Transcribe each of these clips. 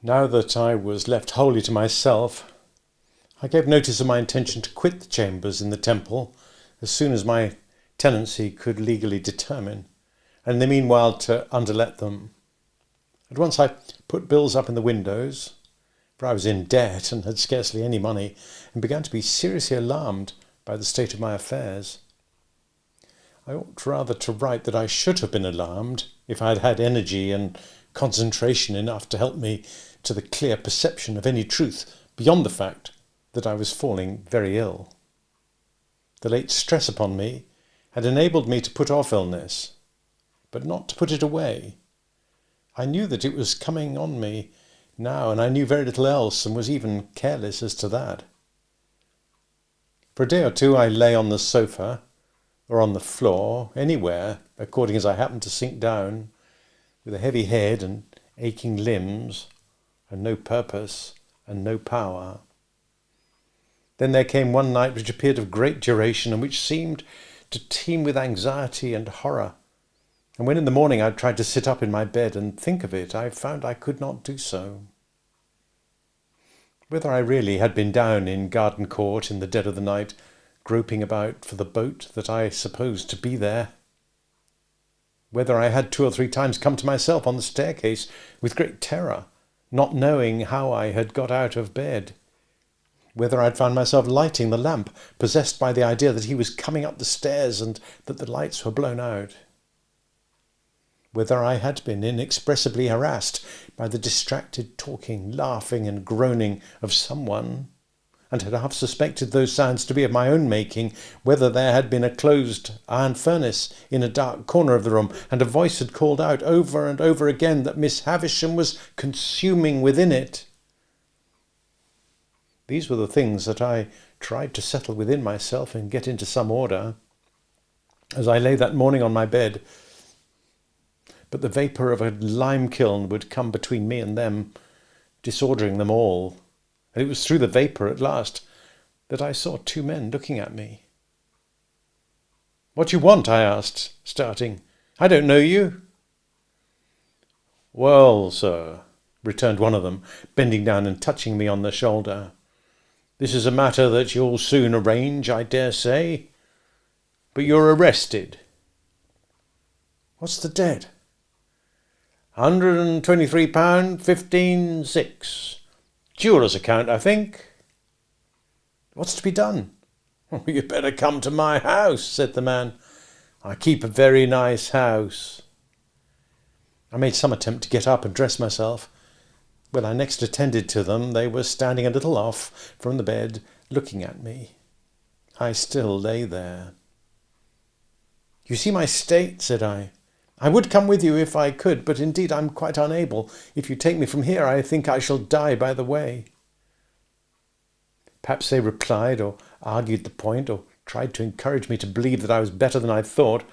Now that I was left wholly to myself, I gave notice of my intention to quit the chambers in the temple as soon as my tenancy could legally determine, and in the meanwhile to underlet them. At once I put bills up in the windows, for I was in debt and had scarcely any money, and began to be seriously alarmed by the state of my affairs. I ought rather to write that I should have been alarmed if I had had energy and concentration enough to help me to the clear perception of any truth beyond the fact that I was falling very ill. The late stress upon me had enabled me to put off illness, but not to put it away. I knew that it was coming on me now, and I knew very little else, and was even careless as to that. For a day or two I lay on the sofa, or on the floor, anywhere, according as I happened to sink down, with a heavy head and aching limbs, and no purpose and no power. Then there came one night which appeared of great duration, and which seemed to teem with anxiety and horror. And when in the morning I tried to sit up in my bed and think of it, I found I could not do so. Whether I really had been down in Garden Court in the dead of the night, groping about for the boat that I supposed to be there, whether I had 2 or 3 times come to myself on the staircase with great terror, not knowing how I had got out of bed, whether I had found myself lighting the lamp, possessed by the idea that he was coming up the stairs and that the lights were blown out, whether I had been inexpressibly harassed by the distracted talking, laughing and groaning of someone, and had half suspected those sounds to be of my own making, whether there had been a closed iron furnace in a dark corner of the room, and a voice had called out over and over again that Miss Havisham was consuming within it. These were the things that I tried to settle within myself and get into some order, as I lay that morning on my bed. But the vapour of a lime kiln would come between me and them, disordering them all. And it was through the vapour at last that I saw 2 men looking at me. "What you want?" I asked, starting. "I don't know you." "Well, sir," returned one of them, bending down and touching me on the shoulder, "this is a matter that you'll soon arrange, I dare say. But you're arrested." "What's the debt?" £123, 15 6. Jeweller's account, I think." "What's to be done?" "You'd better come to my house," said the man. "I keep a very nice house." I made some attempt to get up and dress myself. When I next attended to them, they were standing a little off from the bed, looking at me. I still lay there. "You see my state," said I. "I would come with you if I could, but indeed I'm quite unable. If you take me from here, I think I shall die by the way." Perhaps they replied or argued the point, or tried to encourage me to believe that I was better than I thought,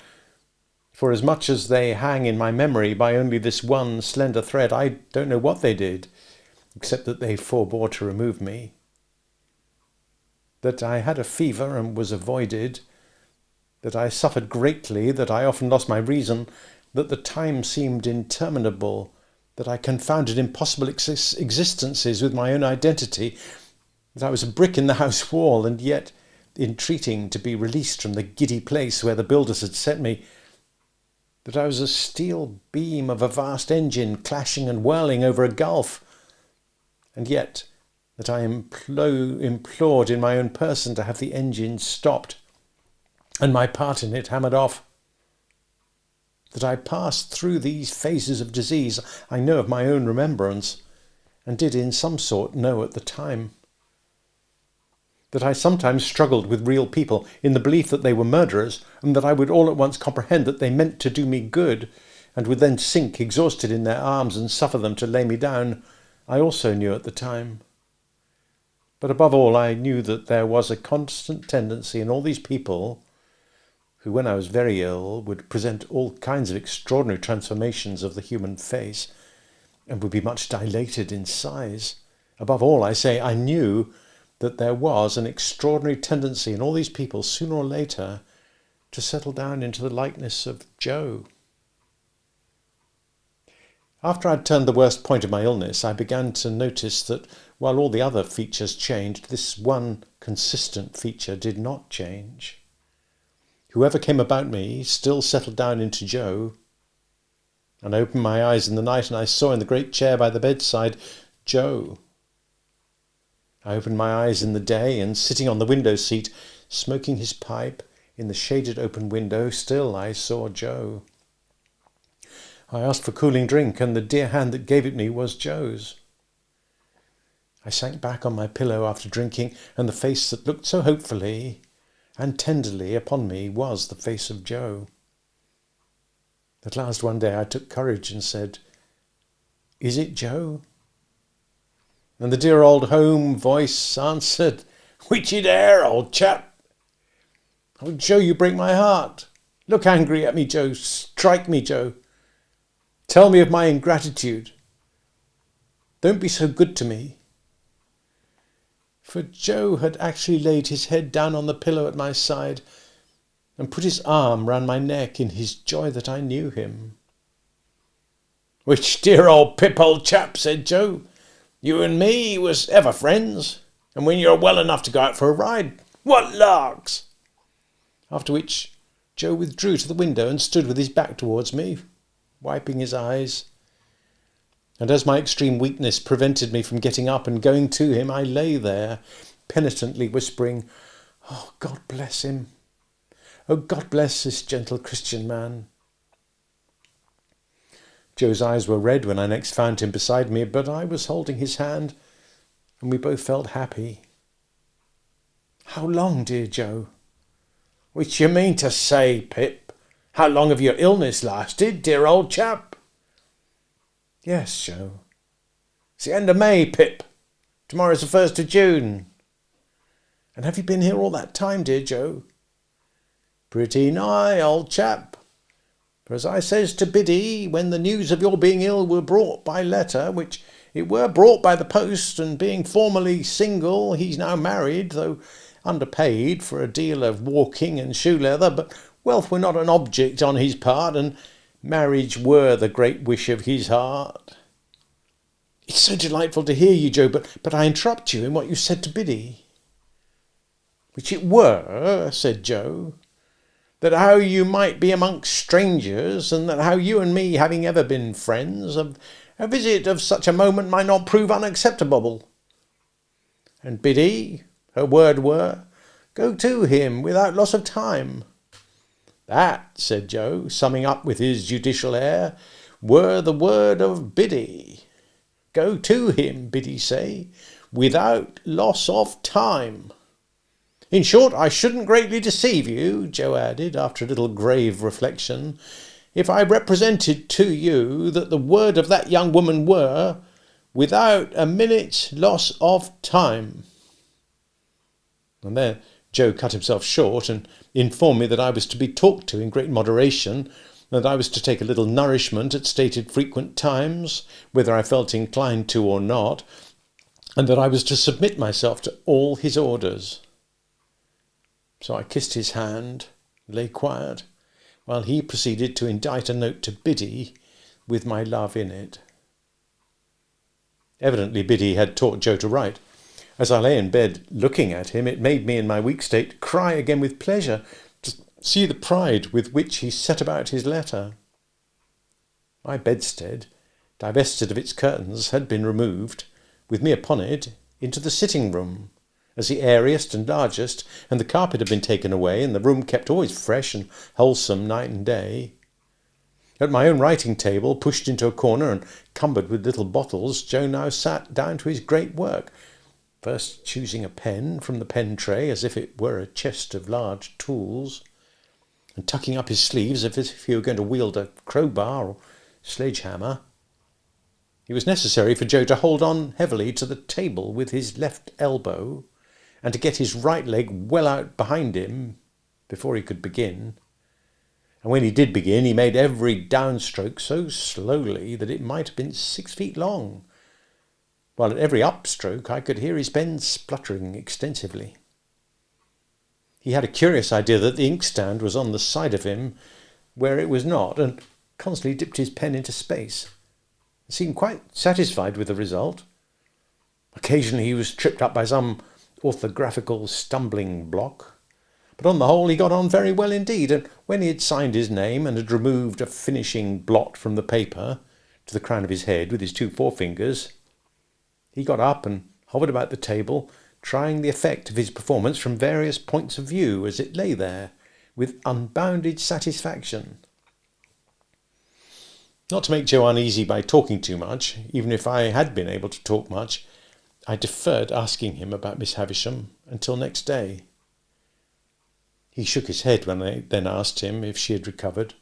for as much as they hang in my memory by only this one slender thread, I don't know what they did, except that they forbore to remove me. That I had a fever and was avoided, that I suffered greatly, that I often lost my reason, that the time seemed interminable, that I confounded impossible existences with my own identity, that I was a brick in the house wall, and yet entreating to be released from the giddy place where the builders had set me, that I was a steel beam of a vast engine clashing and whirling over a gulf, and yet that I implored in my own person to have the engine stopped and my part in it hammered off. That I passed through these phases of disease I know of my own remembrance, and did in some sort know at the time. That I sometimes struggled with real people in the belief that they were murderers, and that I would all at once comprehend that they meant to do me good, and would then sink exhausted in their arms and suffer them to lay me down, I also knew at the time. But above all, I knew that there was a constant tendency in all these people, who when I was very ill would present all kinds of extraordinary transformations of the human face, and would be much dilated in size. Above all, I say, I knew that there was an extraordinary tendency in all these people, sooner or later, to settle down into the likeness of Joe. After I'd turned the worst point of my illness, I began to notice that while all the other features changed, this one consistent feature did not change. Whoever came about me still settled down into Joe. And I opened my eyes in the night and I saw in the great chair by the bedside Joe. I opened my eyes in the day and sitting on the window seat, smoking his pipe in the shaded open window, still I saw Joe. I asked for cooling drink and the dear hand that gave it me was Joe's. I sank back on my pillow after drinking and the face that looked so hopefully and tenderly upon me was the face of Joe. At last one day I took courage and said, "Is it Joe?" And the dear old home voice answered, "Which it air, old chap? Oh, Joe, you break my heart. Look angry at me, Joe. Strike me, Joe. Tell me of my ingratitude. Don't be so good to me." For Joe had actually laid his head down on the pillow at my side and put his arm round my neck in his joy that I knew him. "Which dear old Pip, old chap," said Joe. "You and me was ever friends, and when you're well enough to go out for a ride, what larks!" After which Joe withdrew to the window and stood with his back towards me, wiping his eyes. And as my extreme weakness prevented me from getting up and going to him, I lay there, penitently whispering, "Oh, God bless him. Oh, God bless this gentle Christian man." Joe's eyes were red when I next found him beside me, but I was holding his hand, and we both felt happy. "How long, dear Joe?" "Which you mean to say, Pip? How long have your illness lasted, dear old chap?" "Yes, Joe." "It's the end of May, Pip. Tomorrow's the 1st of June. "And have you been here all that time, dear Joe?" "Pretty nigh, old chap. For as I says to Biddy, when the news of your being ill were brought by letter, which it were brought by the post, and being formerly single, he's now married, though underpaid for a deal of walking and shoe leather, but wealth were not an object on his part, and marriage were the great wish of his heart." "It's so delightful to hear you, Joe, but I interrupt you in what you said to Biddy." "Which it were," said Joe, "that how you might be amongst strangers, and that how you and me, having ever been friends, a visit of such a moment might not prove unacceptable. And Biddy, her word were, go to him without loss of time." "That," said Joe, summing up with his judicial air, "were the word of Biddy. Go to him, Biddy say, without loss of time. In short, I shouldn't greatly deceive you," Joe added, after a little grave reflection, "if I represented to you that the word of that young woman were, without a minute's loss of time." And there Joe cut himself short and informed me that I was to be talked to in great moderation, that I was to take a little nourishment at stated frequent times, whether I felt inclined to or not, and that I was to submit myself to all his orders. So I kissed his hand, lay quiet, while he proceeded to indite a note to Biddy with my love in it. Evidently Biddy had taught Joe to write. As I lay in bed looking at him, it made me in my weak state cry again with pleasure to see the pride with which he set about his letter. My bedstead, divested of its curtains, had been removed, with me upon it, into the sitting-room, as the airiest and largest, and the carpet had been taken away, and the room kept always fresh and wholesome night and day. At my own writing-table, pushed into a corner and cumbered with little bottles, Joe now sat down to his great work, first choosing a pen from the pen tray as if it were a chest of large tools, and tucking up his sleeves as if he were going to wield a crowbar or sledge-hammer. It was necessary for Joe to hold on heavily to the table with his left elbow, and to get his right leg well out behind him before he could begin. And when he did begin, he made every downstroke so slowly that it might have been 6 feet long, while at every upstroke I could hear his pen spluttering extensively. He had a curious idea that the inkstand was on the side of him where it was not, and constantly dipped his pen into space. seemed quite satisfied with the result. Occasionally he was tripped up by some orthographical stumbling block, but on the whole he got on very well indeed, and when he had signed his name and had removed a finishing blot from the paper to the crown of his head with his 2 forefingers, he got up and hovered about the table, trying the effect of his performance from various points of view as it lay there, with unbounded satisfaction. Not to make Joe uneasy by talking too much, even if I had been able to talk much, I deferred asking him about Miss Havisham until next day. He shook his head when I then asked him if she had recovered.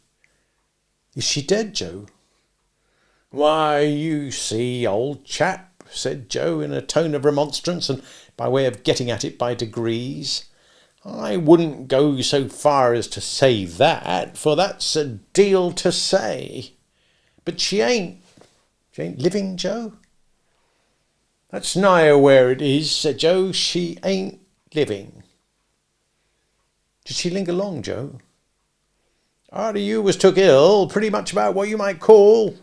"Is she dead, Joe?" "Why, you see, old chap," said Joe in a tone of remonstrance and by way of getting at it by degrees, "I wouldn't go so far as to say that, for that's a deal to say. But she ain't living, Joe?" "That's nigher where it is," said Joe. "She ain't living." "Did she linger long, Joe?" "Arter you was took ill, pretty much about what you might call,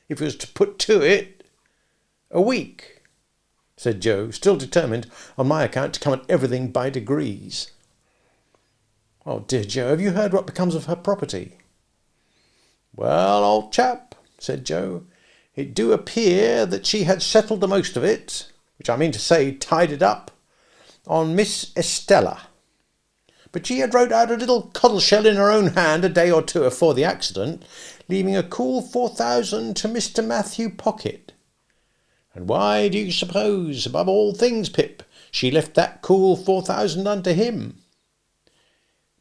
if you was to put to it, a week," said Joe, still determined on my account to come at everything by degrees. "Oh dear, Joe, have you heard what becomes of her property?" "Well, old chap," said Joe, "it do appear that she had settled the most of it, which I mean to say tied it up, on Miss Estella. But she had wrote out a little codleshell in her own hand a day or two afore the accident, leaving a cool 4,000 to Mr. Matthew Pocket. And why do you suppose, above all things, Pip, she left that cool 4,000 unto him?"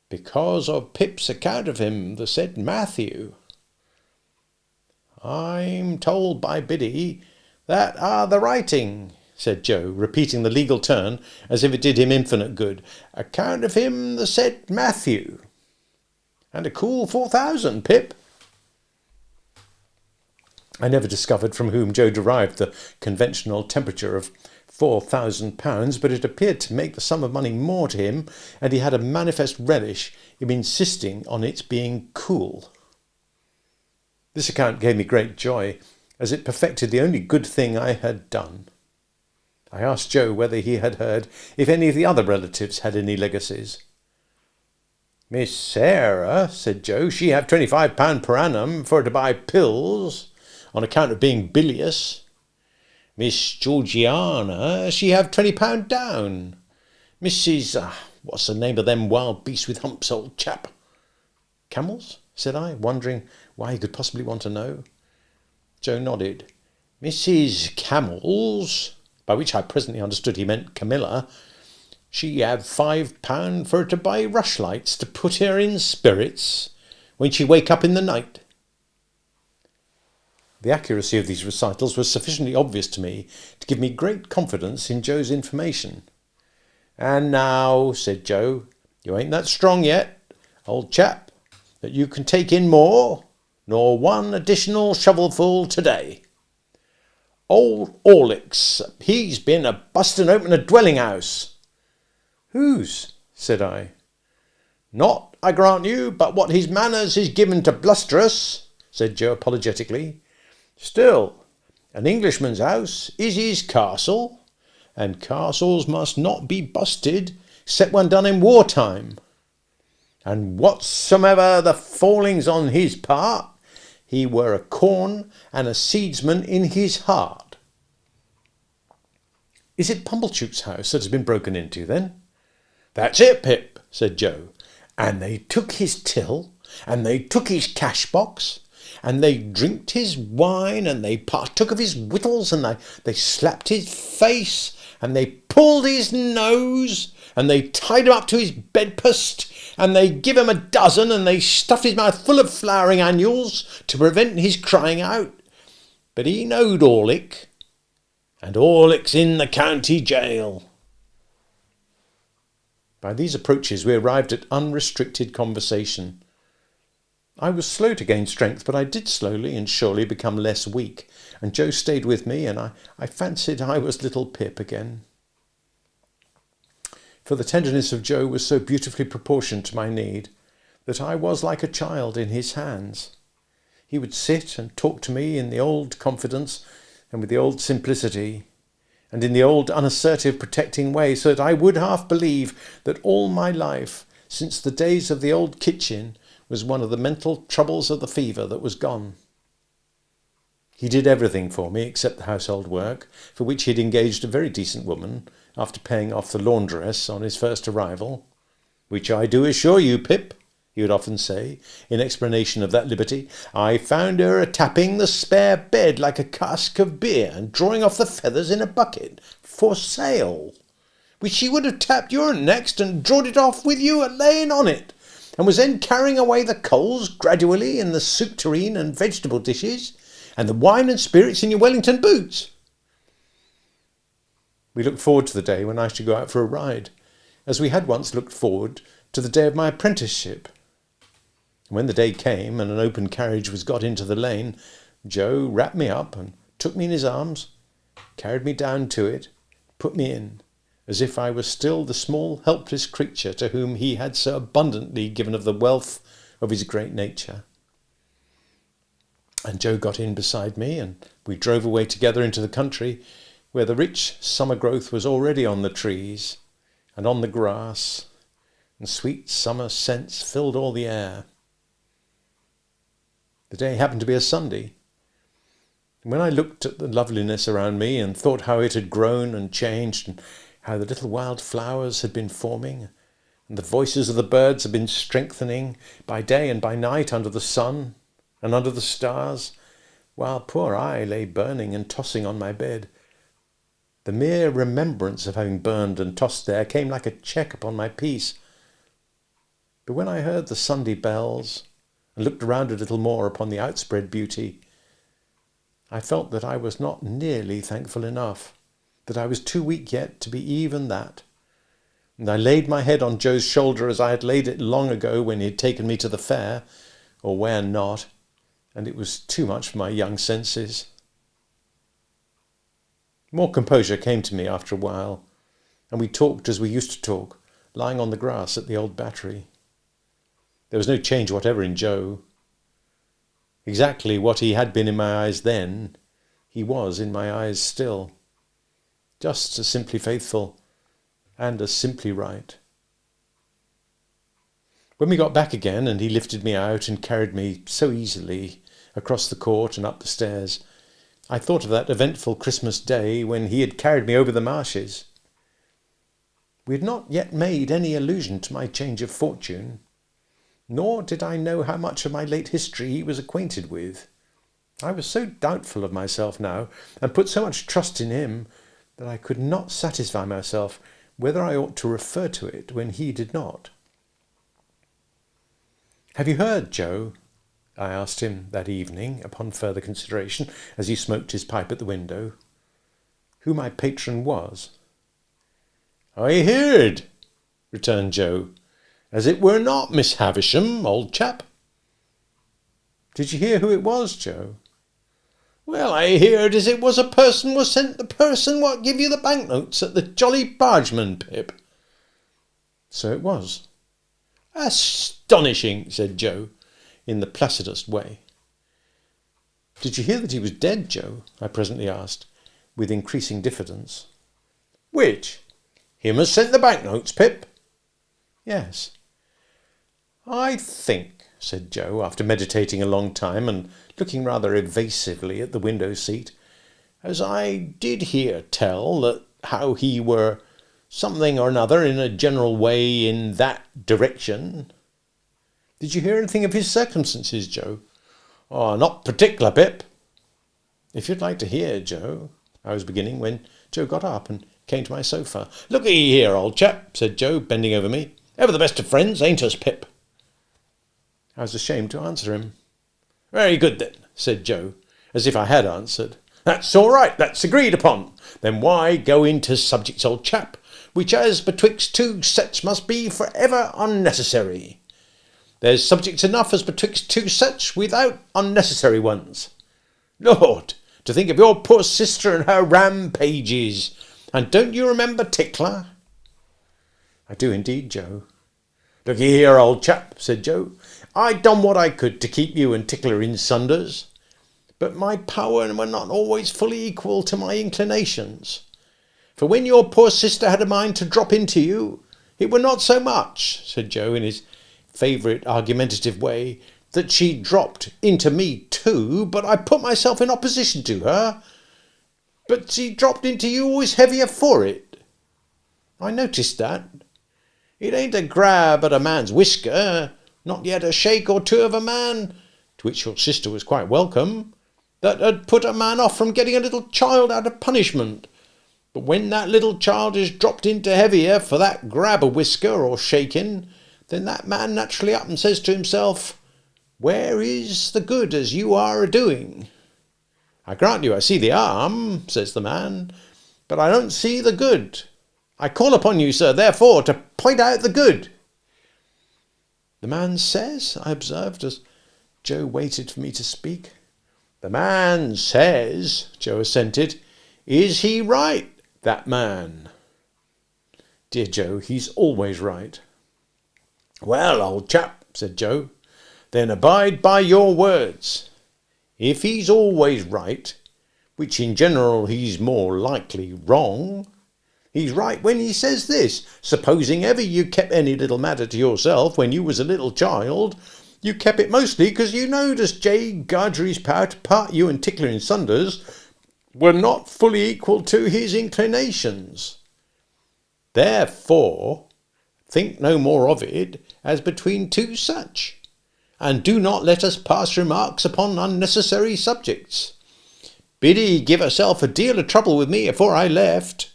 "Because of Pip's account of him, the said Matthew." "I'm told by Biddy that are the writing," said Joe, repeating the legal turn as if it did him infinite good. "Account of him, the said Matthew. And a cool 4,000, Pip." I never discovered from whom Joe derived the conventional temperature of £4,000, but it appeared to make the sum of money more to him, and he had a manifest relish in insisting on its being cool. This account gave me great joy, as it perfected the only good thing I had done. I asked Joe whether he had heard if any of the other relatives had any legacies. "Miss Sarah," said Joe, "she have £25 per annum for to buy pills, on account of being bilious. Miss Georgiana, she have £20 down. Mrs. What's the name of them wild beasts with humps, old chap?" "Camels?" said I, wondering why he could possibly want to know. Joe nodded. "Mrs. Camels," by which I presently understood he meant Camilla, "she have £5 for to buy rushlights to put her in spirits when she wake up in the night." The accuracy of these recitals was sufficiently obvious to me to give me great confidence in Joe's information. "And now," said Joe, "you ain't that strong yet, old chap, that you can take in more, nor one additional shovelful to-day. Old Orlick's, he's been a-busting open a dwelling-house." "Whose?" said I. "Not, I grant you, but what his manners is given to blusterous," said Joe apologetically. "Still, an Englishman's house is his castle, and castles must not be busted, except when done in wartime. And whatsomever the fallings on his part, he were a corn and a seedsman in his heart." "Is it Pumblechook's house that has been broken into, then?" "That's it, Pip," said Joe. "And they took his till, and they took his cash-box, and they drinked his wine, and they partook of his victuals, and they slapped his face, and they pulled his nose, and they tied him up to his bedpost, and they give him a dozen, and they stuffed his mouth full of flowering annuals to prevent his crying out. But he knowed Orlick, and Orlick's in the county jail." By these approaches we arrived at unrestricted conversation. I was slow to gain strength, but I did slowly and surely become less weak, and Joe stayed with me, and I fancied I was little Pip again. For the tenderness of Joe was so beautifully proportioned to my need that I was like a child in his hands. He would sit and talk to me in the old confidence and with the old simplicity and in the old unassertive protecting way, so that I would half believe that all my life, since the days of the old kitchen, was one of the mental troubles of the fever that was gone. He did everything for me except the household work, for which he had engaged a very decent woman after paying off the laundress on his first arrival. "Which I do assure you, Pip," he would often say, in explanation of that liberty, "I found her a-tapping the spare bed like a cask of beer and drawing off the feathers in a bucket, for sale, which she would have tapped your next and drawed it off with you a-laying on it, and was then carrying away the coals gradually in the soup tureen and vegetable dishes, and the wine and spirits in your Wellington boots." We looked forward to the day when I should go out for a ride, as we had once looked forward to the day of my apprenticeship. And when the day came and an open carriage was got into the lane, Joe wrapped me up and took me in his arms, carried me down to it, put me in, as if I was still the small helpless creature to whom he had so abundantly given of the wealth of his great nature. And Joe got in beside me, and we drove away together into the country, where the rich summer growth was already on the trees and on the grass, and sweet summer scents filled all the air. The day happened to be a Sunday. And when I looked at the loveliness around me and thought how it had grown and changed, and how the little wild flowers had been forming, and the voices of the birds had been strengthening by day and by night under the sun and under the stars, while poor I lay burning and tossing on my bed, the mere remembrance of having burned and tossed there came like a check upon my peace. But when I heard the Sunday bells and looked around a little more upon the outspread beauty, I felt that I was not nearly thankful enough, that I was too weak yet to be even that. And I laid my head on Joe's shoulder as I had laid it long ago when he had taken me to the fair, or where not, and it was too much for my young senses. More composure came to me after a while, and we talked as we used to talk, lying on the grass at the old battery. There was no change whatever in Joe. Exactly what he had been in my eyes then, he was in my eyes still, just as simply faithful and as simply right. When we got back again and he lifted me out and carried me so easily across the court and up the stairs, I thought of that eventful Christmas day when he had carried me over the marshes. We had not yet made any allusion to my change of fortune, nor did I know how much of my late history he was acquainted with. I was so doubtful of myself now, and put so much trust in him, that I could not satisfy myself whether I ought to refer to it when he did not. "Have you heard, Joe?" I asked him that evening, upon further consideration, as he smoked his pipe at the window, "who my patron was?" "I heard," returned Joe, "as it were not Miss Havisham, old chap." "Did you hear who it was, Joe?" "Well, I heard as it was a person was sent the person what give you the banknotes at the Jolly Bargeman, Pip." "So it was." "Astonishing," said Joe, in the placidest way. "Did you hear that he was dead, Joe?" I presently asked, with increasing diffidence. "Which? Him as sent the banknotes, Pip?" "Yes." "I think," said Joe, after meditating a long time and looking rather evasively at the window seat, "as I did hear tell that how he were something or another in a general way in that direction." "Did you hear anything of his circumstances, Joe?" "Oh, not particular, Pip." "If you'd like to hear, Joe," I was beginning, when Joe got up and came to my sofa. "Look-'ee here, old chap," said Joe, bending over me. "Ever the best of friends, ain't us, Pip?" I was ashamed to answer him. "Very good, then," said Joe, as if I had answered. "That's all right, that's agreed upon. Then why go into subjects, old chap, which as betwixt two sets must be for ever unnecessary? There's subjects enough as betwixt two sets without unnecessary ones. Lord, to think of your poor sister and her rampages. And don't you remember Tickler?" "I do indeed, Joe." "Look here, old chap," said Joe. I'd done what I could to keep you and Tickler in sunders, but my power were not always fully equal to my inclinations. For when your poor sister had a mind to drop into you, it were not so much, said Joe in his favourite argumentative way, that she dropped into me too, but I put myself in opposition to her. But she dropped into you always heavier for it. I noticed that. It ain't a grab at a man's whisker, not yet a shake or two of a man, to which your sister was quite welcome, that had put a man off from getting a little child out of punishment. But when that little child is dropped into heavier for that grab a whisker or shaking, then that man naturally up and says to himself, where is the good as you are a-doing? I grant you I see the harm, says the man, but I don't see the good. I call upon you, sir, therefore, to point out the good. The man says, I observed, as Joe waited for me to speak. The man says, Joe assented. Is he right, that man? Dear Joe, he's always right. Well, old chap, said Joe, then abide by your words. If he's always right, which in general he's more likely wrong, he's right when he says this. Supposing ever you kept any little matter to yourself when you was a little child, you kept it mostly because you knowed as J. Gargery's power to part you and Tickler in sunders were not fully equal to his inclinations. Therefore, think no more of it as between two such, and do not let us pass remarks upon unnecessary subjects. Biddy give herself a deal of trouble with me afore I left,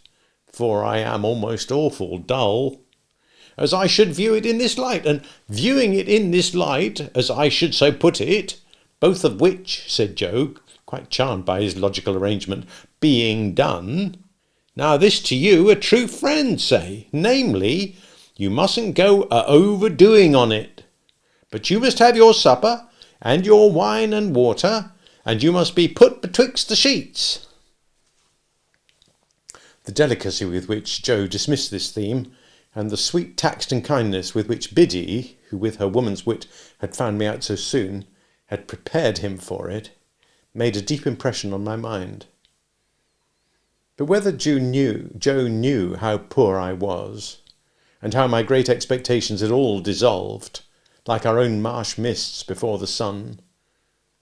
for I am almost awful dull, as I should view it in this light, and viewing it in this light, as I should so put it, both of which, said Joe, quite charmed by his logical arrangement, being done, now this to you a true friend say, namely, you mustn't go overdoing on it, but you must have your supper, and your wine and water, and you must be put betwixt the sheets. The delicacy with which Joe dismissed this theme, and the sweet tact and kindness with which Biddy, who with her woman's wit had found me out so soon, had prepared him for it, made a deep impression on my mind. But whether Joe knew how poor I was, and how my great expectations had all dissolved, like our own marsh mists before the sun,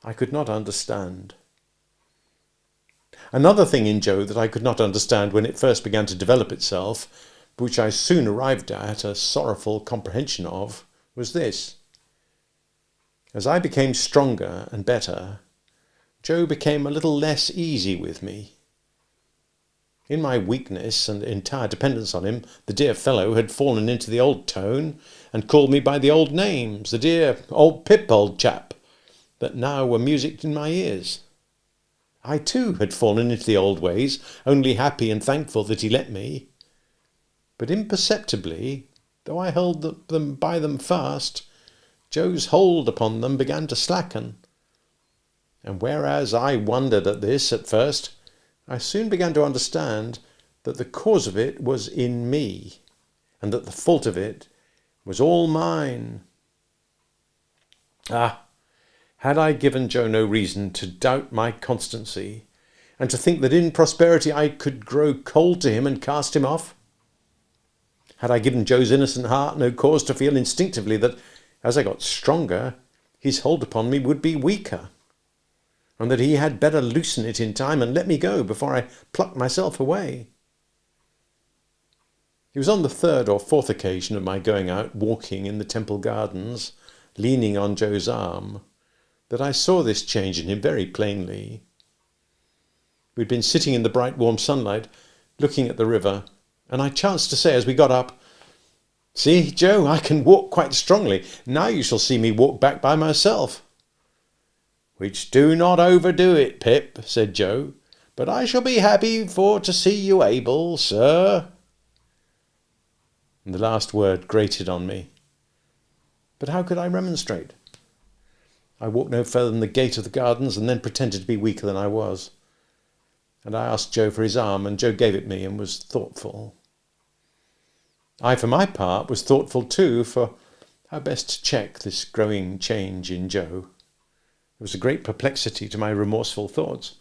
I could not understand. Another thing in Joe that I could not understand when it first began to develop itself, but which I soon arrived at a sorrowful comprehension of, was this. As I became stronger and better, Joe became a little less easy with me. In my weakness and entire dependence on him, the dear fellow had fallen into the old tone and called me by the old names, the dear old Pip, old chap, that now were music in my ears. I too had fallen into the old ways, only happy and thankful that he let me. But imperceptibly, though I held them by them fast, Joe's hold upon them began to slacken. And whereas I wondered at this at first, I soon began to understand that the cause of it was in me, and that the fault of it was all mine. Had I given Joe no reason to doubt my constancy, and to think that in prosperity I could grow cold to him and cast him off? Had I given Joe's innocent heart no cause to feel instinctively that, as I got stronger, his hold upon me would be weaker, and that he had better loosen it in time and let me go before I plucked myself away? It was on the third or fourth occasion of my going out walking in the Temple Gardens, leaning on Joe's arm, that I saw this change in him very plainly. We'd been sitting in the bright warm sunlight, looking at the river, and I chanced to say as we got up, "See, Joe, I can walk quite strongly. Now you shall see me walk back by myself." "Which do not overdo it, Pip," said Joe, "but I shall be happy for to see you able, sir." And the last word grated on me. But how could I remonstrate? I walked no further than the gate of the gardens and then pretended to be weaker than I was. And I asked Joe for his arm, and Joe gave it me and was thoughtful. I, for my part, was thoughtful too, for how best to check this growing change in Joe. It was a great perplexity to my remorseful thoughts,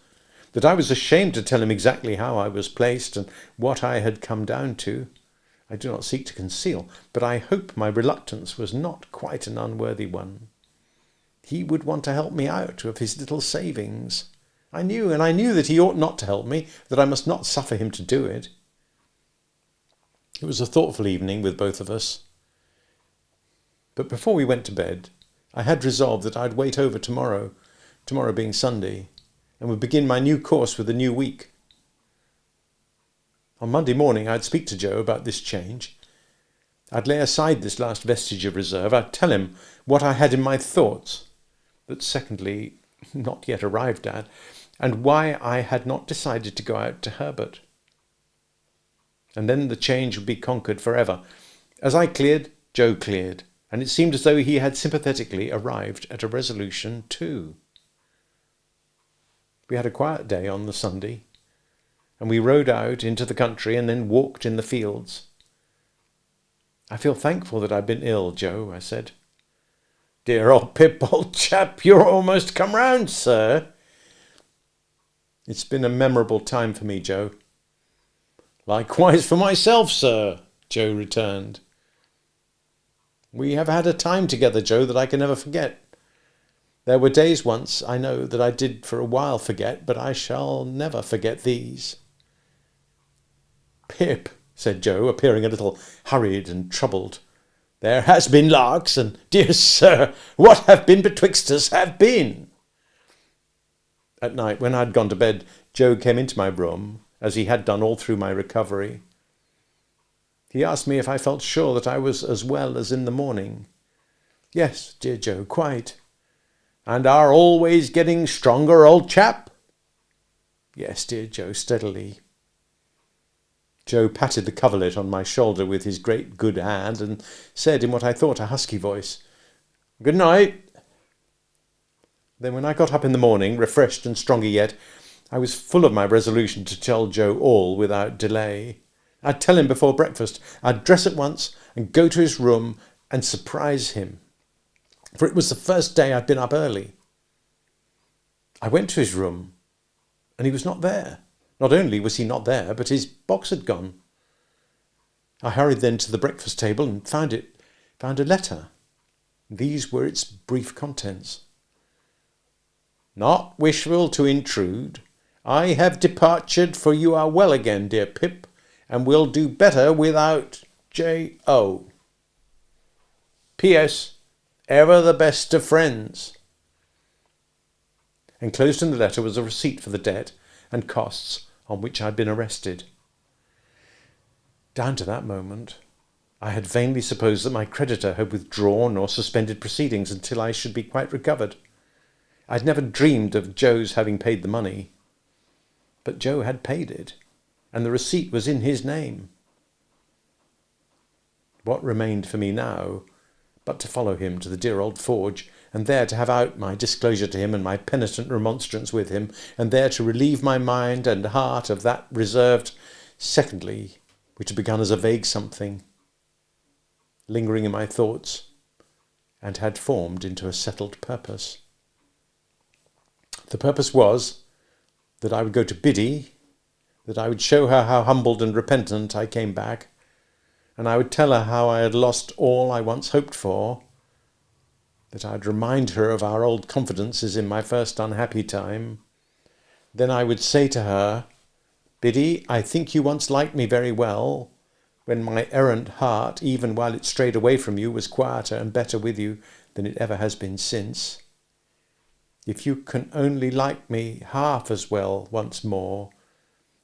that I was ashamed to tell him exactly how I was placed and what I had come down to. I do not seek to conceal, but I hope my reluctance was not quite an unworthy one. He would want to help me out of his little savings. I knew that he ought not to help me, that I must not suffer him to do it. It was a thoughtful evening with both of us. But before we went to bed, I had resolved that I'd wait over tomorrow being Sunday, and would begin my new course with a new week. On Monday morning I'd speak to Joe about this change. I'd lay aside this last vestige of reserve. I'd tell him what I had in my thoughts, but secondly, not yet arrived at, and why I had not decided to go out to Herbert. And then the change would be conquered forever. As I cleared, Joe cleared, and it seemed as though he had sympathetically arrived at a resolution too. We had a quiet day on the Sunday, and we rode out into the country and then walked in the fields. I feel thankful that I've been ill, Joe, I said. Dear old Pip, old chap, you're almost come round, sir. It's been a memorable time for me, Joe. Likewise for myself, sir, Joe returned. We have had a time together, Joe, that I can never forget. There were days once, I know, that I did for a while forget, but I shall never forget these. Pip, said Joe, appearing a little hurried and troubled, there has been larks, and, dear sir, what have been betwixt us have been. At night, when I had gone to bed, Joe came into my room, as he had done all through my recovery. He asked me if I felt sure that I was as well as in the morning. Yes, dear Joe, quite. And are always getting stronger, old chap? Yes, dear Joe, steadily. Joe patted the coverlet on my shoulder with his great good hand and said in what I thought a husky voice, Good night. Then when I got up in the morning, refreshed and stronger yet, I was full of my resolution to tell Joe all without delay. I'd tell him before breakfast. I'd dress at once and go to his room and surprise him. For it was the first day I'd been up early. I went to his room, and he was not there. Not only was he not there, but his box had gone. I hurried then to the breakfast table and found a letter. These were its brief contents. Not wishful to intrude, I have departed, for you are well again, dear Pip, and will do better without J.O. P.S. Ever the best of friends. Enclosed in the letter was a receipt for the debt and costs on which I had been arrested. Down to that moment, I had vainly supposed that my creditor had withdrawn or suspended proceedings until I should be quite recovered. I had never dreamed of Joe's having paid the money, but Joe had paid it, and the receipt was in his name. What remained for me now but to follow him to the dear old forge, and there to have out my disclosure to him and my penitent remonstrance with him, and there to relieve my mind and heart of that reserved secondly, which had begun as a vague something, lingering in my thoughts, and had formed into a settled purpose. The purpose was that I would go to Biddy, that I would show her how humbled and repentant I came back, and I would tell her how I had lost all I once hoped for, that I'd remind her of our old confidences in my first unhappy time. Then I would say to her, Biddy, I think you once liked me very well, when my errant heart, even while it strayed away from you, was quieter and better with you than it ever has been since. If you can only like me half as well once more,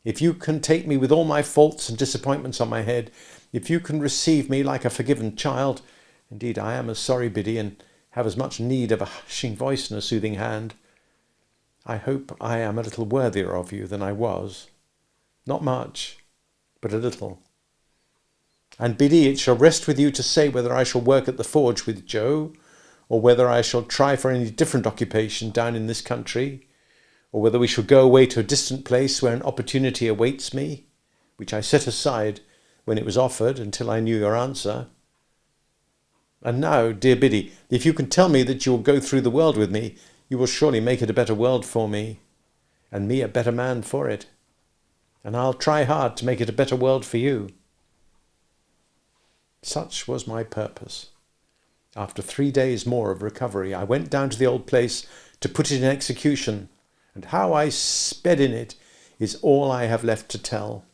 if you can take me with all my faults and disappointments on my head, if you can receive me like a forgiven child, indeed I am as sorry, Biddy, and have as much need of a hushing voice and a soothing hand, I hope I am a little worthier of you than I was. Not much, but a little. And Biddy, it shall rest with you to say whether I shall work at the forge with Joe, or whether I shall try for any different occupation down in this country, or whether we shall go away to a distant place where an opportunity awaits me, which I set aside when it was offered until I knew your answer. And now, dear Biddy, if you can tell me that you will go through the world with me, you will surely make it a better world for me, and me a better man for it. And I'll try hard to make it a better world for you. Such was my purpose. After 3 days more of recovery, I went down to the old place to put it in execution, and how I sped in it is all I have left to tell.